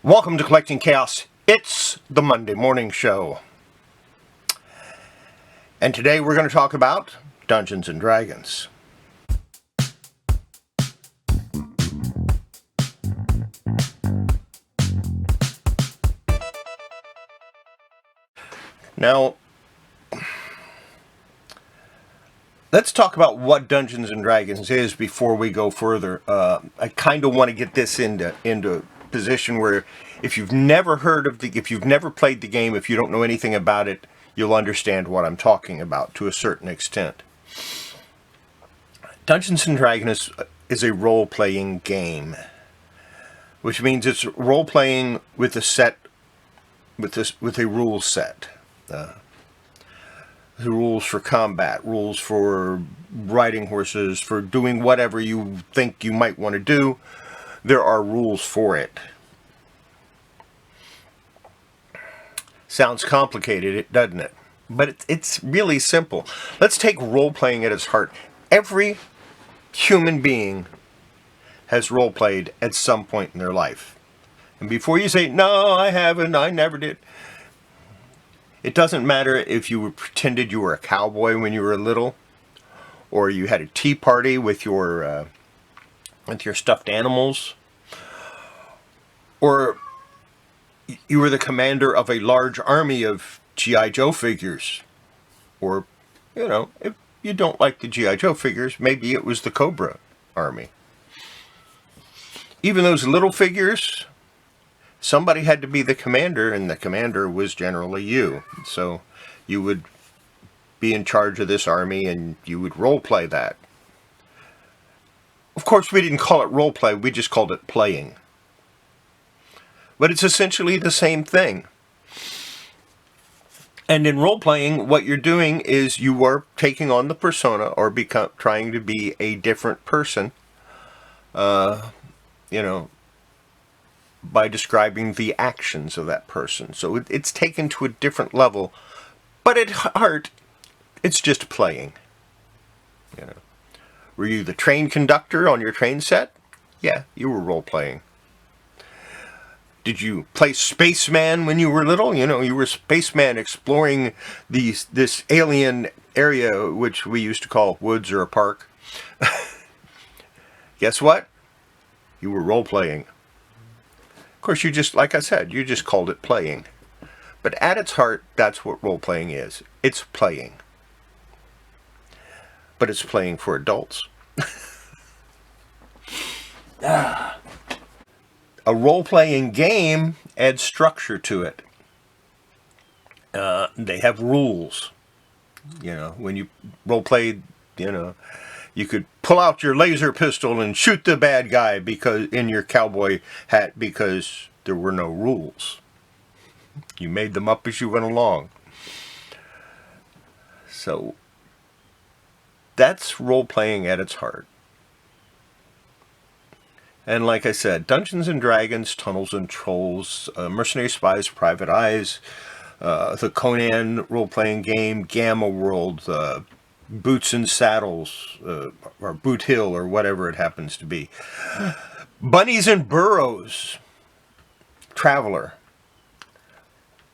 Welcome to Collecting Chaos. It's the Monday morning show. And today we're going to talk about Dungeons and Dragons. Now, let's talk about what Dungeons and Dragons is before we go further. I kind of want to get this into position where if you've never if you've never played the game, if you don't know anything about it, you'll understand what I'm talking about to a certain extent. Dungeons and Dragons is a role-playing game, which means it's role-playing with a rule set. The rules for combat, rules for riding horses, for doing whatever you think you might want to do. There are rules for it. Sounds complicated, doesn't it? But it's really simple. Let's take role-playing at its heart. Every human being has role-played at some point in their life. And before you say, no, I haven't, I never did. It doesn't matter if you pretended you were a cowboy when you were little, or you had a tea party with your stuffed animals, or you were the commander of a large army of G.I. Joe figures, or, if you don't like the G.I. Joe figures, maybe it was the Cobra army. Even those little figures, somebody had to be the commander, and the commander was generally you. So you would be in charge of this army, and you would role-play that. Of course, we didn't call it role-play, we just called it playing. But it's essentially the same thing. And in role-playing, what you're doing is you are taking on the persona, or trying to be a different person, by describing the actions of that person. So it's taken to a different level. But at heart, it's just playing. Were you the train conductor on your train set? Yeah, you were role-playing. Did you play spaceman when you were little? You were spaceman exploring this alien area, which we used to call woods or a park. Guess what? You were role-playing. Of course, like I said, you just called it playing. But at its heart, that's what role-playing is. It's playing. But it's playing for adults. A role-playing game adds structure to it. They have rules. When you role-played, you could pull out your laser pistol and shoot the bad guy in your cowboy hat because there were no rules. You made them up as you went along. So that's role-playing at its heart. And like I said, Dungeons and Dragons, Tunnels and Trolls, Mercenary Spies, Private Eyes, the Conan role-playing game, Gamma World, Boots and Saddles, or Boot Hill, or whatever it happens to be. Bunnies and Burrows, Traveler.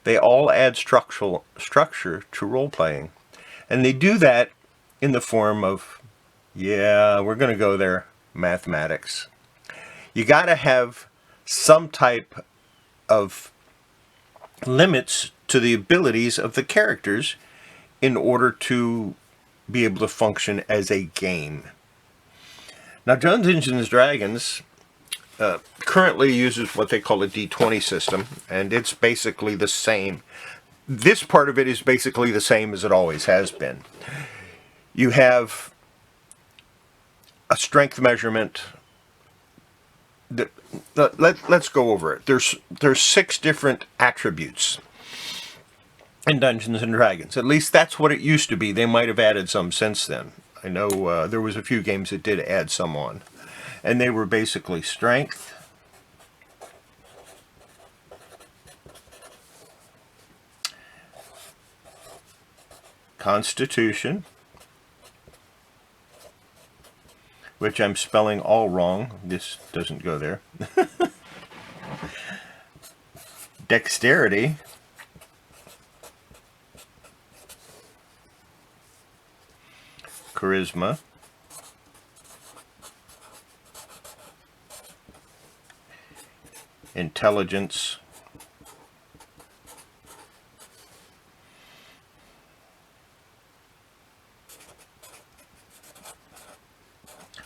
They all add structure to role-playing. And they do that in the form of, we're going to go there, mathematics. You got to have some type of limits to the abilities of the characters in order to be able to function as a game. Now, Dungeons and Dragons currently uses what they call a D20 system, and it's basically the same. This part of it is basically the same as it always has been. You have a strength measurement. Let's go over it. There's 6 different attributes in Dungeons and Dragons. At least that's what it used to be. They might have added some since then. I know there was a few games that did add some on. And they were basically strength, constitution, which I'm spelling all wrong. This doesn't go there. Dexterity, Charisma, Intelligence,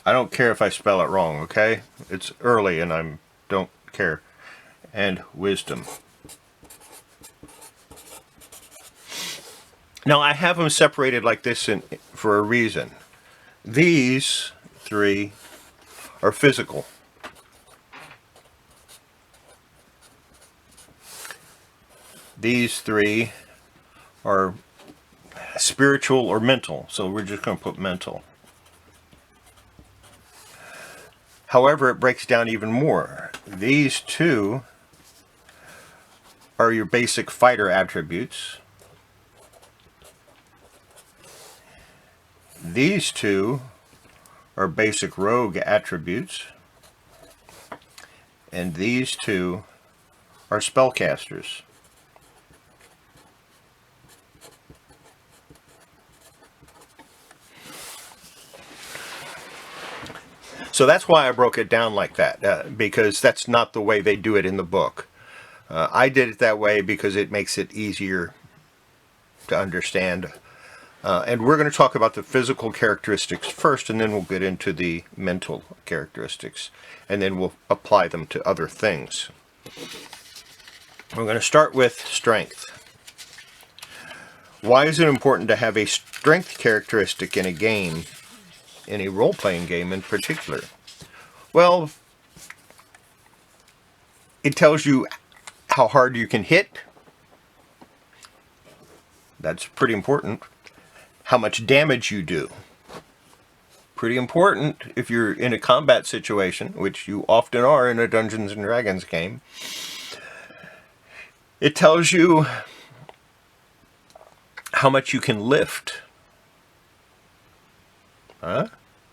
I don't care if I spell it wrong, okay? It's early and I don't care. And Wisdom. Now I have them separated like this for a reason. These three are physical. These three are spiritual or mental, so we're just going to put mental. However, it breaks down even more. These two are your basic fighter attributes. These two are basic rogue attributes. And these two are spellcasters. So that's why I broke it down like that, because that's not the way they do it in the book. I did it that way because it makes it easier to understand. And we're going to talk about the physical characteristics first, and then we'll get into the mental characteristics, and then we'll apply them to other things. We're going to start with strength. Why is it important to have a strength characteristic in a game? In a role-playing game in particular? Well, it tells you how hard you can hit. That's pretty important. How much damage you do. Pretty important if you're in a combat situation, which you often are in a Dungeons and Dragons game. It tells you how much you can lift.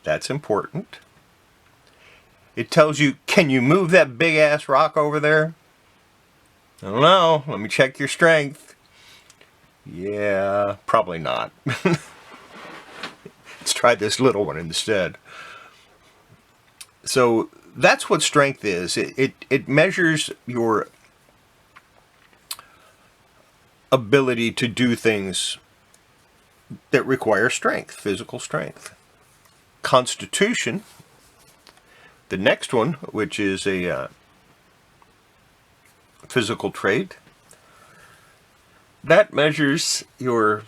That's important. It tells you, can you move that big ass rock over there? I don't know. Let me check your strength. Yeah, probably not. Let's try this little one instead. So that's what strength is. It measures your ability to do things that require strength, physical strength. Constitution, the next one, which is a physical trait, that measures your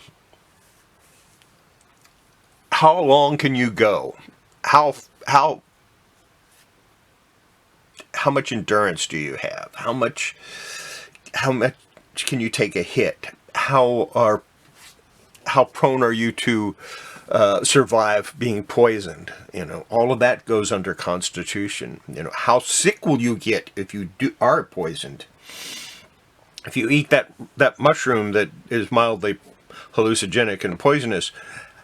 how long can you go, how much endurance do you have, how much can you take a hit, how prone are you to survive being poisoned. All of that goes under Constitution. How sick will you get if you are poisoned? If you eat that mushroom that is mildly hallucinogenic and poisonous,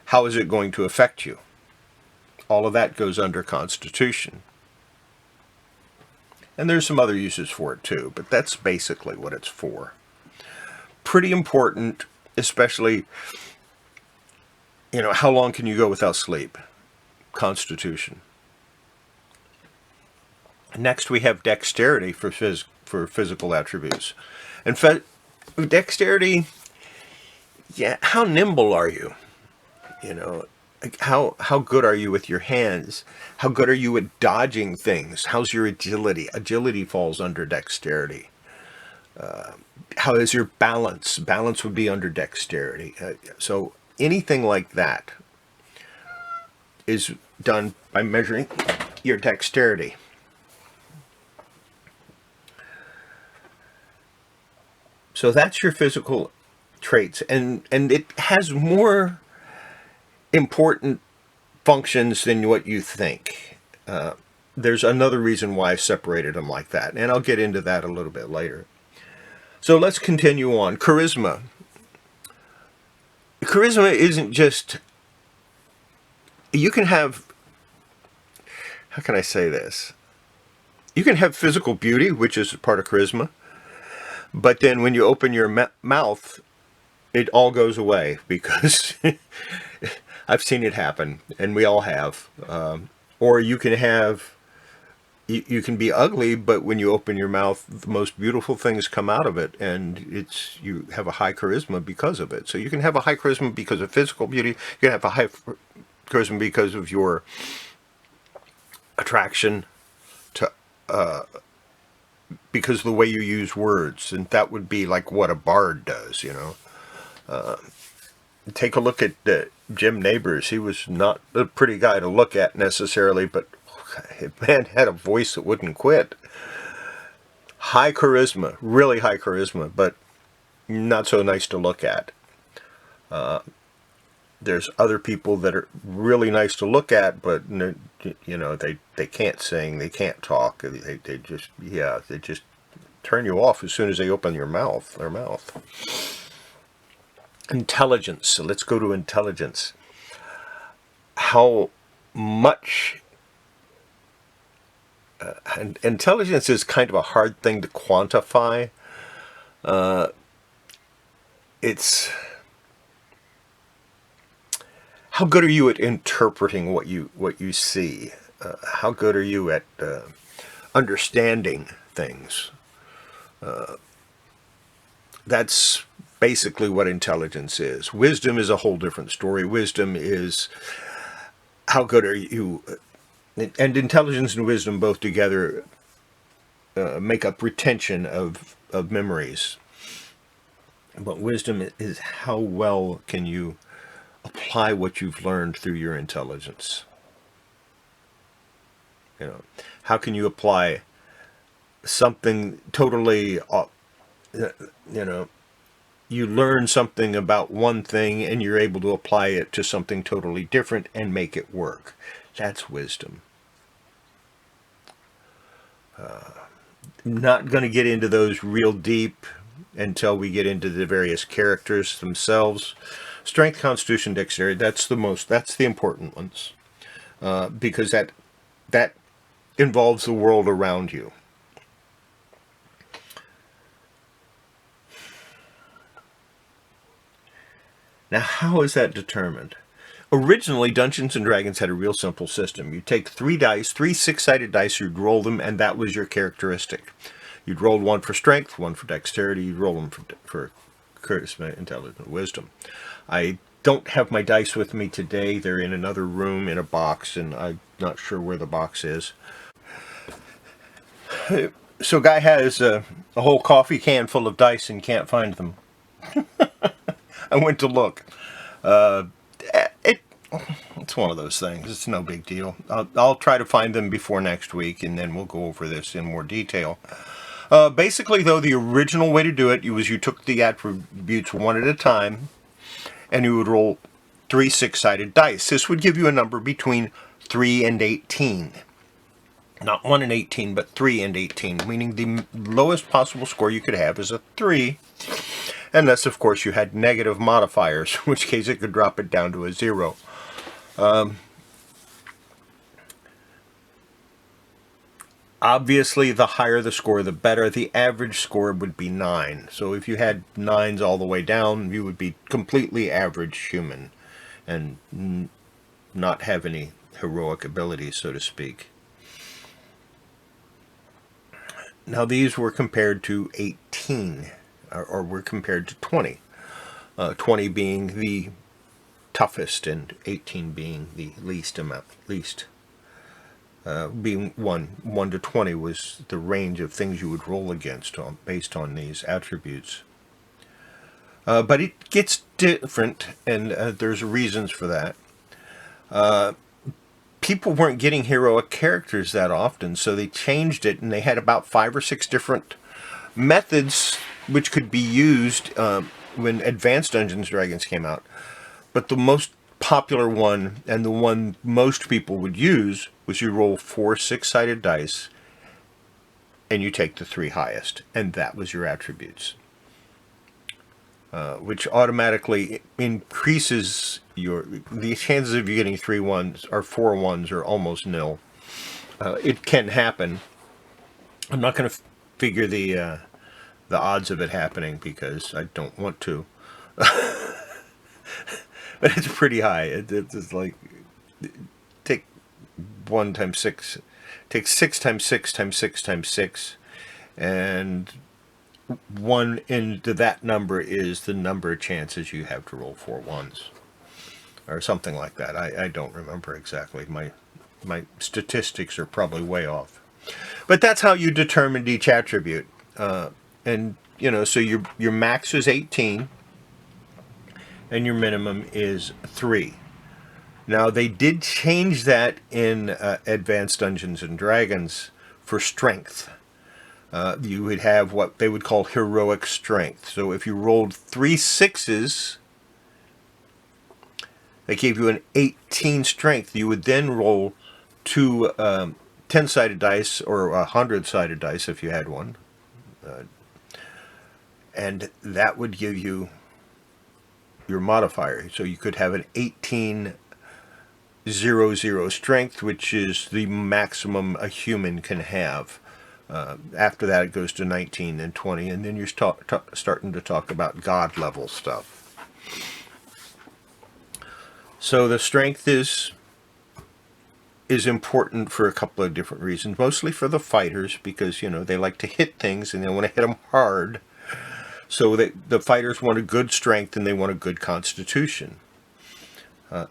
how is it going to affect you? All of that goes under Constitution. And there's some other uses for it too, but that's basically what it's for. Pretty important, especially how long can you go without sleep? Constitution. Next we have Dexterity for physical attributes. And Dexterity, how nimble are you? How good are you with your hands? How good are you at dodging things? How's your agility? Agility falls under Dexterity. How is your balance? Balance would be under Dexterity. So anything like that is done by measuring your Dexterity. So that's your physical traits, and it has more important functions than what you think. There's another reason why I separated them like that, and I'll get into that a little bit later. So let's continue on. Charisma. Charisma isn't just, you can have, how can I say this? You can have physical beauty, which is part of charisma, But then when you open your mouth, it all goes away because I've seen it happen, and we all have. Or you can have, you can be ugly, but when you open your mouth, the most beautiful things come out of it, and you have a high charisma because of it. So you can have a high charisma because of physical beauty. You can have a high charisma because of your attraction to, because of the way you use words, and that would be like what a bard does, you know. Take a look at Jim Neighbors. He was not a pretty guy to look at necessarily, but man had a voice that wouldn't quit. High charisma, really high charisma, but not so nice to look at. There's other people that are really nice to look at, but you know, they can't sing, they can't talk, they just turn you off as soon as they open their mouth. Intelligence. So let's go to intelligence. How much and intelligence is kind of a hard thing to quantify. It's how good are you at interpreting what you see? How good are you at understanding things? That's basically what intelligence is. Wisdom is a whole different story. Wisdom is how good are you, and intelligence and wisdom both together make up retention of memories. But wisdom is how well can you apply what you've learned through your intelligence. You know, how can you apply something totally, you know, you learn something about one thing and you're able to apply it to something totally different and make it work. That's wisdom. Not going to get into those real deep until we get into the various characters themselves. Strength, Constitution, Dexterity, that's the important ones. Because that involves the world around you. Now, how is that determined? Originally, Dungeons & Dragons had a real simple system. You take 3 dice, 3 6-sided dice, you'd roll them, and that was your characteristic. You'd roll 1 for strength, 1 for dexterity, you'd roll them for charisma, intelligence, wisdom. I don't have my dice with me today. They're in another room in a box, and I'm not sure where the box is. So guy has a whole coffee can full of dice and can't find them. I went to look. It's one of those things. It's no big deal. I'll try to find them before next week, and then we'll go over this in more detail. Basically, though, the original way to do it was you took the attributes one at a time, and you would roll 3 6-sided dice. This would give you a number between 3 and 18. Not 1 and 18, but 3 and 18, meaning the lowest possible score you could have is a 3. Unless, of course, you had negative modifiers, in which case it could drop it down to a 0. Obviously, the higher the score, the better. The average score would be 9. So if you had 9s all the way down, you would be completely average human and not have any heroic abilities, so to speak. Now, these were compared to 18. Or were compared to 20. 20 being the toughest and 18 being the least amount. Being 1 to 20 was the range of things you would roll against based on these attributes. But it gets different, and there's reasons for that. People weren't getting heroic characters that often, so they changed it, and they had about 5 or 6 different methods which could be used when Advanced Dungeons & Dragons came out. But the most popular one, and the one most people would use, was you roll 4 6-sided dice, and you take the 3 highest, and that was your attributes. Which automatically increases the chances of you getting 3 1s or 4 1s are almost nil. It can happen. I'm not going to figure the the odds of it happening because I don't want to. But it's pretty high. It's like, take 1 times 6, take 6 times 6 times 6 times 6, and 1 into that number is the number of chances you have to roll 4 ones. Or something like that. I don't remember exactly. My statistics are probably way off. But that's how you determine each attribute. And, you know, so your max is 18. And your minimum is 3. Now, they did change that in Advanced Dungeons and Dragons for strength. You would have what they would call heroic strength. So if you rolled 3 6s, they gave you an 18 strength. You would then roll 2 10-sided dice or 100-sided dice if you had one. And that would give you your modifier. So you could have an 18 0 strength, which is the maximum a human can have. After that, it goes to 19 and 20, and then you're starting to talk about god level stuff. So the strength is important for a couple of different reasons, mostly for the fighters, because, you know, they like to hit things and they want to hit them hard. So the fighters want a good strength and they want a good constitution.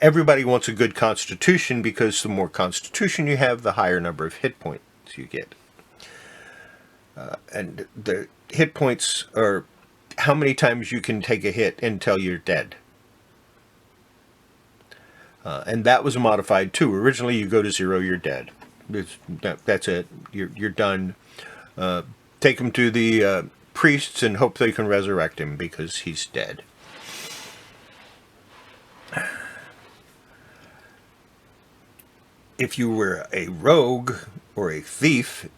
Everybody wants a good constitution because the more constitution you have, the higher number of hit points you get. And the hit points are how many times you can take a hit until you're dead. And that was modified too. Originally, you go to 0, you're dead. That's it. You're done. Take him to the priests and hope they can resurrect him because he's dead. If you were a rogue or a thief,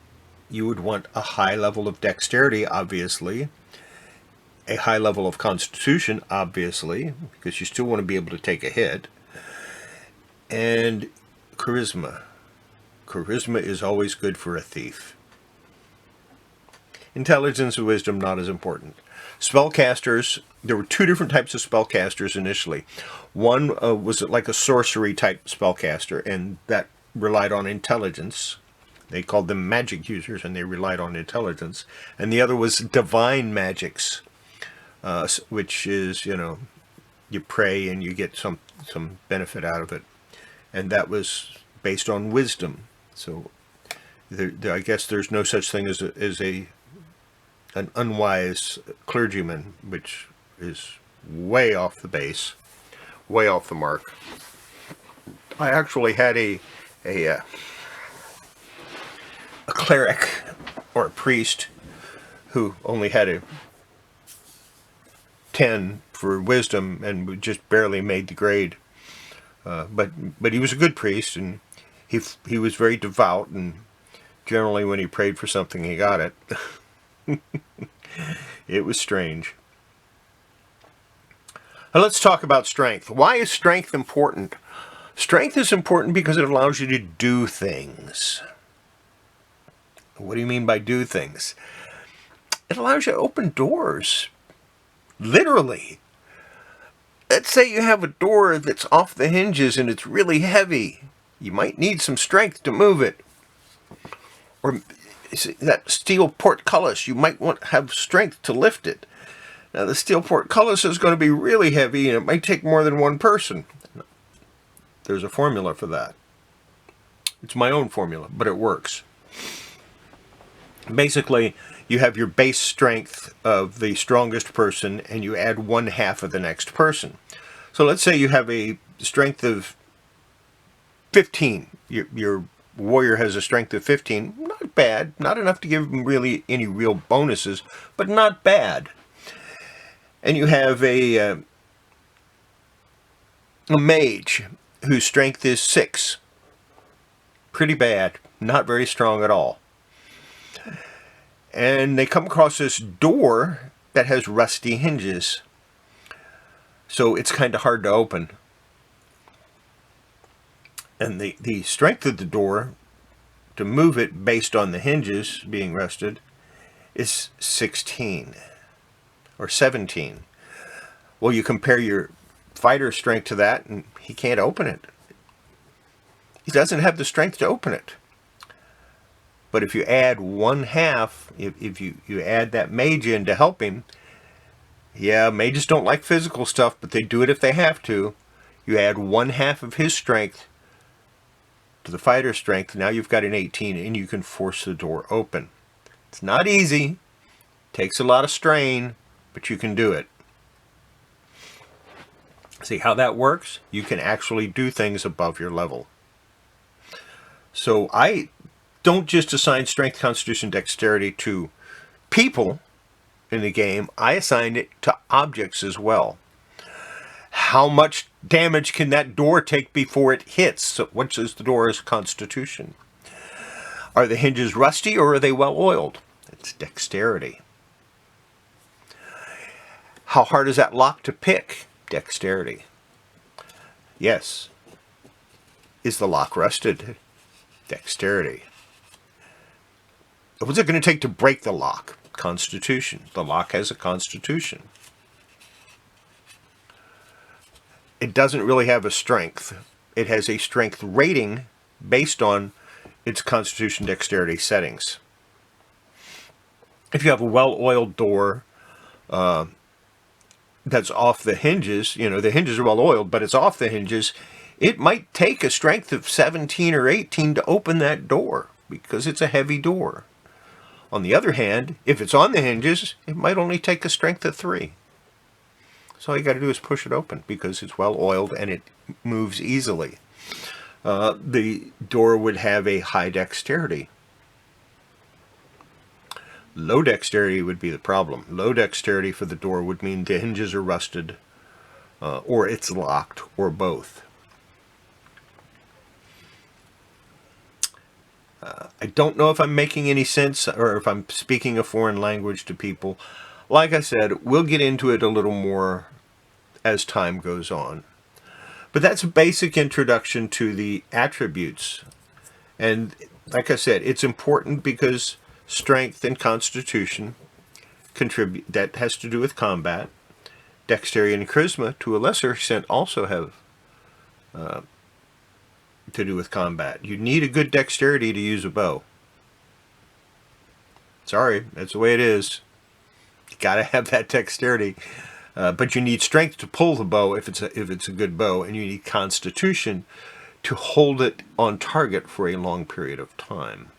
you would want a high level of dexterity, obviously. A high level of constitution, obviously, because you still want to be able to take a hit. And charisma. Charisma is always good for a thief. Intelligence and wisdom, not as important. Spellcasters, there were 2 different types of spellcasters initially. One was like a sorcery type spellcaster, and that relied on intelligence. They called them magic users, and they relied on intelligence. And the other was divine magics, which is, you know, you pray and you get some benefit out of it. And that was based on wisdom. So I guess there's no such thing as an unwise clergyman, which is way off the base, way off the mark. I actually had a cleric or a priest who only had a 10 for wisdom and just barely made the grade. But he was a good priest, and he was very devout, and generally when he prayed for something, he got it. It was strange. Now let's talk about strength. Why is strength important? Strength is important because it allows you to do things. What do you mean by do things? It allows you to open doors. Literally. Let's say you have a door that's off the hinges and it's really heavy. You might need some strength to move it. Or that steel portcullis, you might want to have strength to lift it. Now the steel portcullis is going to be really heavy and it might take more than one person. There's a formula for that. It's my own formula, but it works. Basically, you have your base strength of the strongest person and you add 1/2 of the next person. So let's say you have a strength of 15. Your warrior has a strength of 15. Not bad. Not enough to give him really any real bonuses, but not bad. And you have a mage whose strength is 6. Pretty bad. Not very strong at all. And they come across this door that has rusty hinges. So it's kind of hard to open. And the strength of the door, to move it based on the hinges being rusted, is 16 or 17. Well, you compare your fighter strength to that, and he can't open it. He doesn't have the strength to open it. But if you add 1/2, if you add that mage in to help him, yeah, mages don't like physical stuff, but they do it if they have to. You add 1/2 of his strength to the fighter's strength, now you've got an 18, and you can force the door open. It's not easy, takes a lot of strain, but you can do it. See how that works? You can actually do things above your level. So I don't just assign strength, constitution, dexterity to people in the game. I assign it to objects as well. How much damage can that door take before it hits? So what is the door's constitution? Are the hinges rusty or are they well oiled? It's dexterity. How hard is that lock to pick? Dexterity. Yes. Is the lock rusted? Dexterity. What's it going to take to break the lock? Constitution. The lock has a constitution. It doesn't really have a strength. It has a strength rating based on its constitution dexterity settings. If you have a well-oiled door that's off the hinges, you know, the hinges are well-oiled, but it's off the hinges, it might take a strength of 17 or 18 to open that door because it's a heavy door. On the other hand, if it's on the hinges, it might only take a strength of 3. So all you got to do is push it open because it's well oiled and it moves easily. The door would have a high dexterity. Low dexterity would be the problem. Low dexterity for the door would mean the hinges are rusted, or it's locked, or both. I don't know if I'm making any sense or if I'm speaking a foreign language to people. Like I said, we'll get into it a little more as time goes on. But that's a basic introduction to the attributes. And like I said, it's important because strength and constitution contribute. That has to do with combat. Dexterity and charisma, to a lesser extent, also have to do with combat. You need a good dexterity to use a bow. Sorry, that's the way it is. You gotta have that dexterity. But you need strength to pull the bow if it's a good bow, and you need constitution to hold it on target for a long period of time.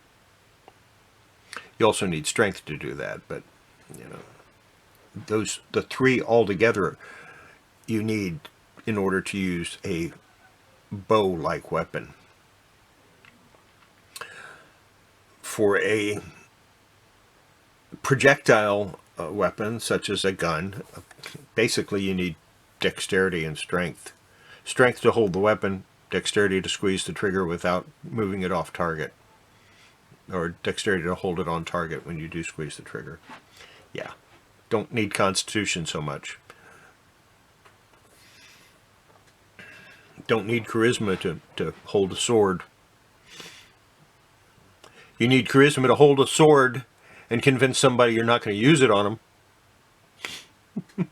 You also need strength to do that, but you know, the three altogether you need in order to use a bow-like weapon. For a projectile weapon, such as a gun, basically you need dexterity and strength. Strength to hold the weapon, dexterity to squeeze the trigger without moving it off target. Or dexterity to hold it on target when you do squeeze the trigger. Yeah, don't need constitution so much. Don't need charisma to hold a sword. You need charisma to hold a sword and convince somebody you're not going to use it on them.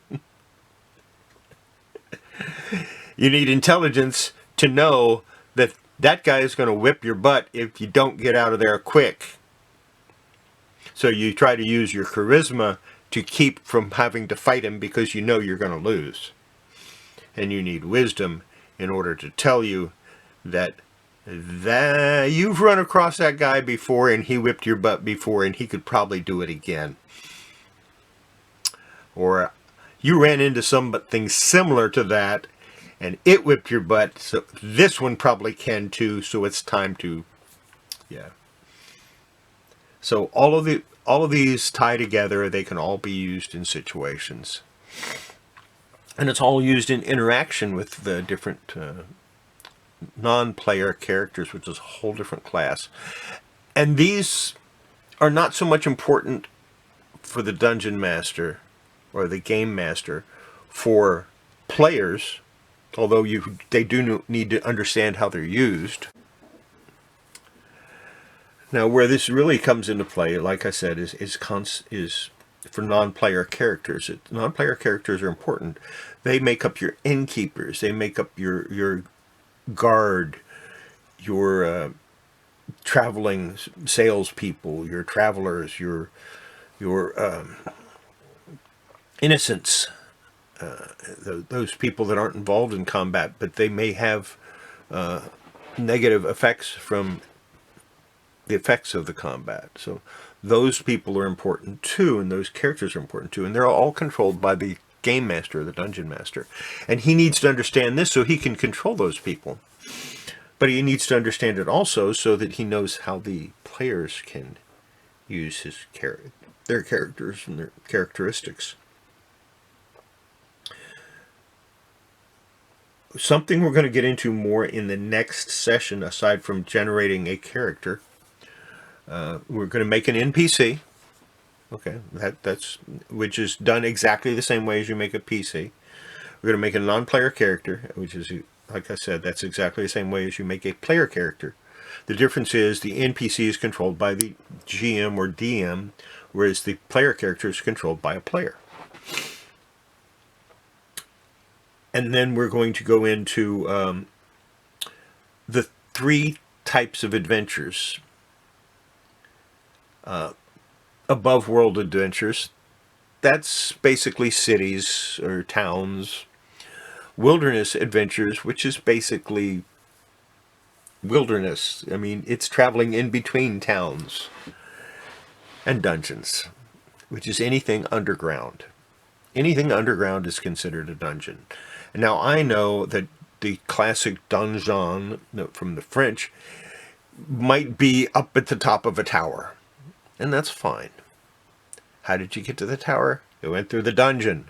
You need intelligence to know that that guy is going to whip your butt if you don't get out of there quick. So you try to use your charisma to keep from having to fight him because you know you're going to lose. And you need wisdom in order to tell you that you've run across that guy before and he whipped your butt before and he could probably do it again. Or you ran into something similar to that and it whipped your butt, so this one probably can too, so it's time to, yeah. So all of these tie together. They can all be used in situations. And it's all used in interaction with the different non-player characters, which is a whole different class. And these are not so much important for the dungeon master or the game master. For players, although they do need to understand how they're used. Now, where this really comes into play, like I said, is for non-player characters. Non-player characters are important. They make up your innkeepers. They make up your guard, your traveling salespeople, your travelers, your innocents. Those people that aren't involved in combat, but they may have negative effects from the effects of the combat. So those people are important too, and those characters are important too, and they're all controlled by the game master or the dungeon master. And he needs to understand this so he can control those people. But he needs to understand it also so that he knows how the players can use their characters and their characteristics. Something we're going to get into more in the next session, aside from generating a character, we're going to make an NPC. Okay, that's which is done exactly the same way as you make a PC. We're going to make a non-player character, which is, like I said, that's exactly the same way as you make a player character. The difference is the NPC is controlled by the GM or DM, whereas the player character is controlled by a player. And then we're going to go into the 3 types of adventures. Above world adventures, that's basically cities or towns. Wilderness adventures, which is basically wilderness. I mean, it's traveling in between towns. And dungeons, which is anything underground. Anything underground is considered a dungeon. And now I know that the classic donjon from the French might be up at the top of a tower. And that's fine. How did you get to the tower? You went through the dungeon.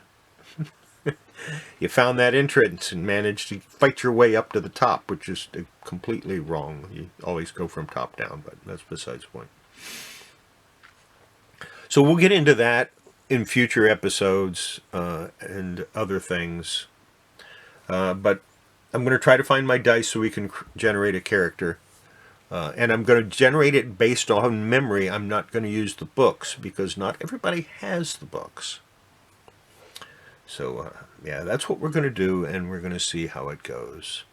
You found that entrance and managed to fight your way up to the top, which is completely wrong. You always go from top down, but that's besides the point. So we'll get into that in future episodes and other things. But I'm going to try to find my dice so we can generate a character. And I'm going to generate it based on memory. I'm not going to use the books because not everybody has the books. So, yeah, that's what we're going to do, and we're going to see how it goes.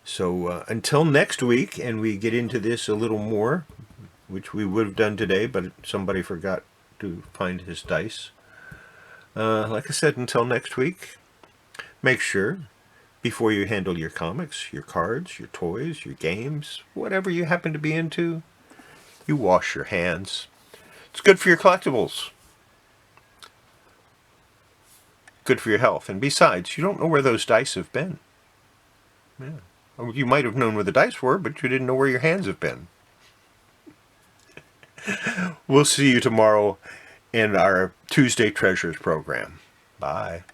So, until next week, and we get into this a little more, which we would have done today, but somebody forgot to find his dice. Like I said, until next week, make sure, before you handle your comics, your cards, your toys, your games, whatever you happen to be into, you wash your hands. It's good for your collectibles. Good for your health. And besides, you don't know where those dice have been. Yeah. You might have known where the dice were, but you didn't know where your hands have been. We'll see you tomorrow in our Tuesday Treasures program. Bye.